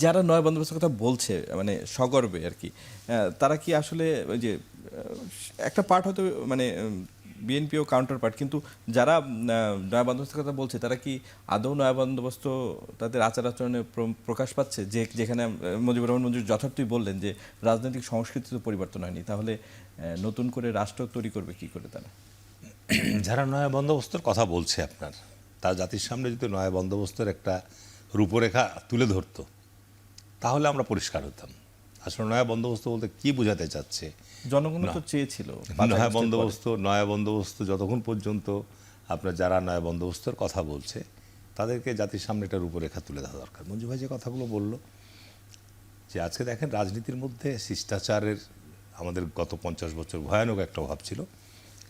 যারা নয় বন্দোবস্তের কথা বলছে মানে সগর্বে আর কি, তারা কি আসলে ওই যে একটা পার্ট হয়তো মানে বিএনপিও কাউন্টার পার্ট, কিন্তু যারা নয়া বন্দোবস্তের কথা বলছে তারা কি আদৌ নয়া বন্দোবস্ত তাদের আচার আচরণে প্রকাশ পাচ্ছে? যে যেখানে মুজিবুর রহমান মঞ্জুর যথার্থই বললেন যে রাজনৈতিক সংস্কৃতি তো পরিবর্তন হয়নি, তাহলে নতুন করে রাষ্ট্র তৈরি করবে কি করে তারা? যারা নয়া বন্দোবস্তের কথা বলছে আপনার, তার জাতির সামনে যদি নয়া বন্দোবস্তের একটা রূপরেখা তুলে ধরতো তাহলে আমরা পরিষ্কার হতাম। আসলে নয়া বন্দোবস্ত বলতে কি বোঝাতে চাচ্ছে? জনগণ তো চেয়েছিল নয়া বন্দোবস্ত যতক্ষণ পর্যন্ত আপনার যারা নয়া বন্দোবস্তের কথা বলছে তাদেরকে জাতির সামনে একটা রূপরেখা তুলে দেওয়া দরকার। মঞ্জু ভাই যে কথাগুলো বলল, যে আজকে দেখেন রাজনীতির মধ্যে শিষ্টাচারের আমাদের গত 50 বছর ভয়ানক একটা অভাব ছিল,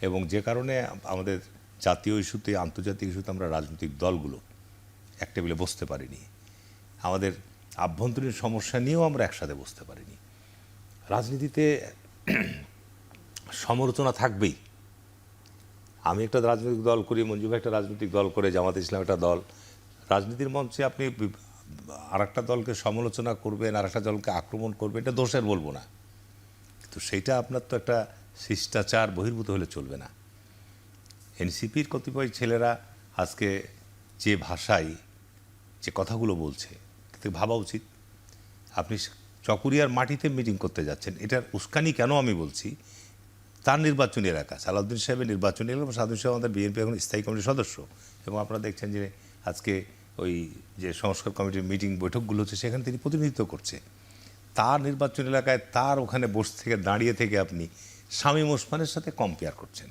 এবং যে কারণে আমাদের জাতীয় ইস্যুতে আন্তর্জাতিক ইস্যুতে আমরা রাজনৈতিক দলগুলো এক টেবিলে বসতে পারিনি। আমাদের আভ্যন্তরীণ সমস্যা নিয়েও আমরা একসাথে বসতে পারিনি। রাজনীতিতে সমালোচনা থাকবেই। আমি একটা রাজনৈতিক দল করি, মঞ্জু ভাই একটা রাজনৈতিক দল করে, জামাতে ইসলাম একটা দল। রাজনীতির মঞ্চে আপনি আর একটা দলকে সমালোচনা করবেন, আর একটা দলকে আক্রমণ করবেন, এটা দোষের বলবো না, কিন্তু সেইটা আপনার তো একটা শিষ্টাচার বহির্ভূত হলে চলবে না। এনসিপির কতিপয় ছেলেরা আজকে যে ভাষায় যে কথাগুলো বলছে, কিন্তু ভাবা উচিত। আপনি চকরিয়ার মাটিতে মিটিং করতে যাচ্ছেন, এটার উস্কানি কেন আমি বলছি, তার নির্বাচনী এলাকা, সালাউদ্দিন সাহেবের নির্বাচনী এলাকা। সালাউদ্দিন সাহেব আমাদের বিএনপি এখন স্থায়ী কমিটির সদস্য, এবং আপনারা দেখছেন যে আজকে ওই যে সংস্কার কমিটির মিটিং বৈঠকগুলো হচ্ছে সেখানে তিনি প্রতিনিধিত্ব করছে। তার নির্বাচনী এলাকায় তার ওখানে বসে থেকে দাঁড়িয়ে থেকে আপনি শামীম ওসমানের সাথে কম্পেয়ার করছেন।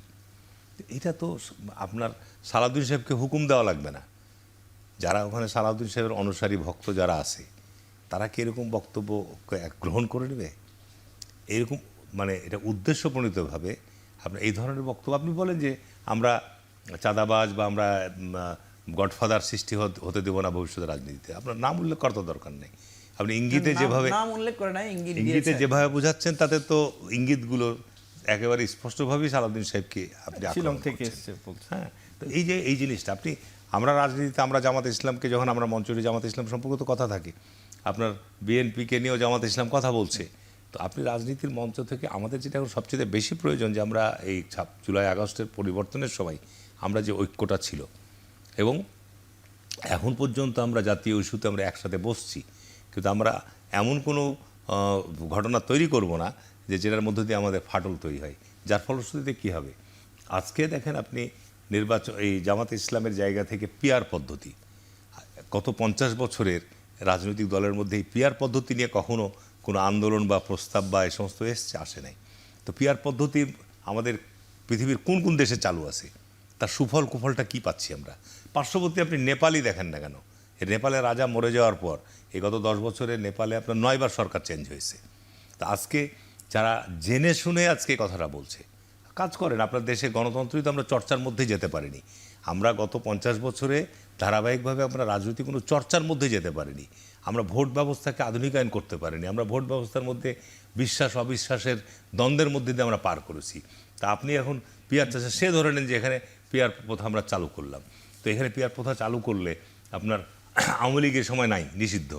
এটা তো আপনার সালাউদ্দিন সাহেবকে হুকুম দেওয়া লাগবে না। যারা ওখানে সালাউদ্দিন সাহেবের অনুসারী ভক্ত যারা আছে তারা কি এরকম বক্তব্য গ্রহণ করে নেবে? এরকম মানে এটা উদ্দেশ্যপ্রণীতভাবে আপনার এই ধরনের বক্তব্য আপনি বলেন যে আমরা চাঁদাবাজ বা আমরা গডফাদার সৃষ্টি হতে দেবো না ভবিষ্যতে রাজনীতিতে। আপনার নাম উল্লেখ করার তো দরকার নেই। আপনি ইঙ্গিতে যেভাবে নাম উল্লেখ করে না, ইঙ্গিতে যেভাবে বোঝাচ্ছেন তাতে তো ইঙ্গিতগুলো একেবারে স্পষ্টভাবেই সালাউদ্দিন সাহেবকে আপনি শিলং আক্রমণ থেকে করছেন। এসছে বলছে। হ্যাঁ, তো এই যে এই জিনিসটা আপনি, আমরা রাজনীতিতে আমরা জামাত ইসলামকে যখন আমরা মঞ্চে জামাত ইসলাম সম্পর্কে তো কথা থাকে, আপনার বিএনপিকে নিয়েও জামাত ইসলাম কথা বলছে। তো আপনি রাজনীতির মঞ্চ থেকে আমাদের যেটা এখন সবচেয়ে বেশি প্রয়োজন, যে আমরা এই জুলাই আগস্টের পরিবর্তনের সময় আমরা যে ঐক্যটা ছিল, এবং এখন পর্যন্ত আমরা জাতীয় ইস্যুতে আমরা একসাথে বসছি, কিন্তু আমরা এমন কোনো ঘটনা তৈরি করব না যে যেটার মধ্য দিয়ে আমাদের ফাটল তৈরি হয়, যার ফলশ্রুতিতে কী হবে। আজকে দেখেন আপনি নির্বাচন, এই জামাত ইসলামের জায়গা থেকে পিয়ার পদ্ধতি, গত 50 বছরের রাজনৈতিক দলের মধ্যে এই পিয়ার পদ্ধতি নিয়ে কখনো কোনো আন্দোলন বা প্রস্তাব বা এই সমস্ত আসে নাই। তো পিয়ার পদ্ধতি আমাদের পৃথিবীর কোন কোন দেশে চালু আছে, তার সুফল কুফলটা কি পাচ্ছি আমরা? পার্শ্ববর্তী আপনি নেপালই দেখেন না কেন, এই নেপালের রাজা মরে যাওয়ার পর এই গত 10 বছরে নেপালে আপনার 9 বার সরকার চেঞ্জ হয়েছে। তা আজকে যারা জেনে শুনে আজকে কথাটা বলছে, কাজ করেন আপনার দেশে গণতন্ত্রই তো আমরা চর্চার মধ্যেই যেতে পারিনি। আমরা গত 50 বছরে ধারাবাহিকভাবে আমরা রাজনৈতিক কোনো চর্চার মধ্যে যেতে পারিনি। আমরা ভোট ব্যবস্থাকে আধুনিকায়ন করতে পারিনি। আমরা ভোট ব্যবস্থার মধ্যে বিশ্বাস অবিশ্বাসের দ্বন্দ্বের মধ্যে দিয়ে আমরা পার করেছি। তা আপনি এখন পিয়ার চাষে সে ধরে নেন যে এখানে পিয়ার প্রথা আমরা চালু করলাম, তো এখানে পিয়ার প্রথা চালু করলে আপনার আওয়ামী লীগের সময় নাই, নিষিদ্ধ,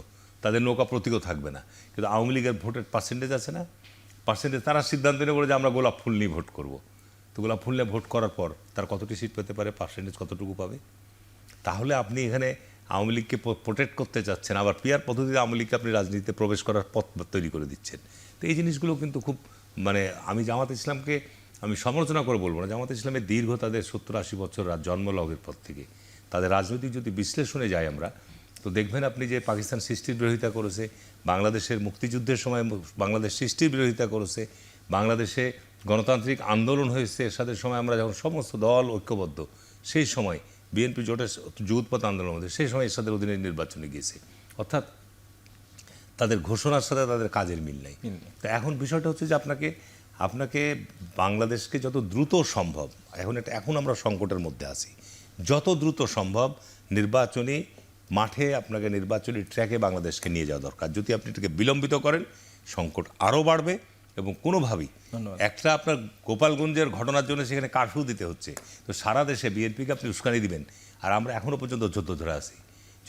তাদের নৌকা প্রতীকও থাকবে না, কিন্তু আওয়ামী লীগের ভোটের পার্সেন্টেজ আছে না, পার্সেন্টেজ তারা সিদ্ধান্ত নিয়ে বলে যে আমরা গোলাপ ফুল নিয়ে ভোট করব। তো গোলাপ ফুল নিয়ে ভোট করার পর তার কতটি সিট পেতে পারে, পার্সেন্টেজ কতটুকু পাবে? তাহলে আপনি এখানে আওয়ামী লীগকে প্রোটেক্ট করতে চাচ্ছেন, আবার পিয়ার পদ্ধতিতে আওয়ামী লীগকে আপনি রাজনীতিতে প্রবেশ করার পথ তৈরি করে দিচ্ছেন। তো এই জিনিসগুলো কিন্তু খুব মানে আমি জামাত ইসলামকে আমি সমালোচনা করে বলবো না। জামাত ইসলামের দীর্ঘ তাদের 70-80 বছর জন্মলগ্নের পর থেকে তাদের রাজনৈতিক যদি বিশ্লেষণে যাই আমরা, তো দেখবেন আপনি যে পাকিস্তান সৃষ্টির বিরোধিতা করেছে, বাংলাদেশের মুক্তিযুদ্ধের সময় বাংলাদেশ সৃষ্টির বিরোধিতা করেছে, বাংলাদেশে গণতান্ত্রিক আন্দোলন হয়েছে এরশাদের সময় আমরা যখন সমস্ত দল ঐক্যবদ্ধ, সেই সময় বিএনপি জোটের যুগপৎ আন্দোলনের মধ্যে সেই সময় এরশাদের অধীনে নির্বাচনে গিয়েছে। অর্থাৎ তাদের ঘোষণার সাথে তাদের কাজের মিল নেই। তো এখন বিষয়টা হচ্ছে যে আপনাকে বাংলাদেশকে যত দ্রুত সম্ভব, এখন আমরা সংকটের মধ্যে আছি, যত দ্রুত সম্ভব নির্বাচনী মাঠে আপনাকে নির্বাচনী ট্র্যাকে বাংলাদেশকে নিয়ে যাওয়া দরকার। যদি আপনি এটাকে বিলম্বিত করেন সংকট আরও বাড়বে, এবং কোনোভাবেই একটা আপনার গোপালগঞ্জের ঘটনার জন্য সেখানে কারফিউ দিতে হচ্ছে, তো সারা দেশে বিএনপিকে আপনি উস্কানি দিবেন, আর আমরা এখনও পর্যন্ত যুদ্ধ ধরে আছি।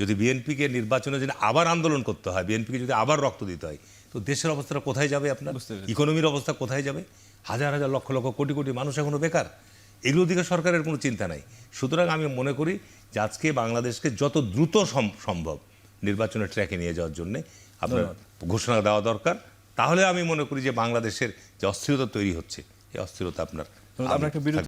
যদি বিএনপিকে নির্বাচনে যদি আবার আন্দোলন করতে হয়, বিএনপিকে যদি আবার রক্ত দিতে হয়, তো দেশের অবস্থাটা কোথায় যাবে আপনার? বুঝতে পেরেছি। ইকোনমির অবস্থা কোথায় যাবে? হাজার হাজার লক্ষ লক্ষ কোটি কোটি মানুষ এখনো বেকার। এগুলো দিকে সরকারের কোনো চিন্তা নাই। সুতরাং আমি মনে করি যে আজকে বাংলাদেশকে যত দ্রুত সম্ভব নির্বাচনের ট্র্যাকে নিয়ে যাওয়ার জন্য আপনার ঘোষণা দেওয়া দরকার। তাহলে আমি মনে করি যে বাংলাদেশের যে অস্থিরতা তৈরি হচ্ছে, এই অস্থিরতা আপনার আমরা একটা বিরতি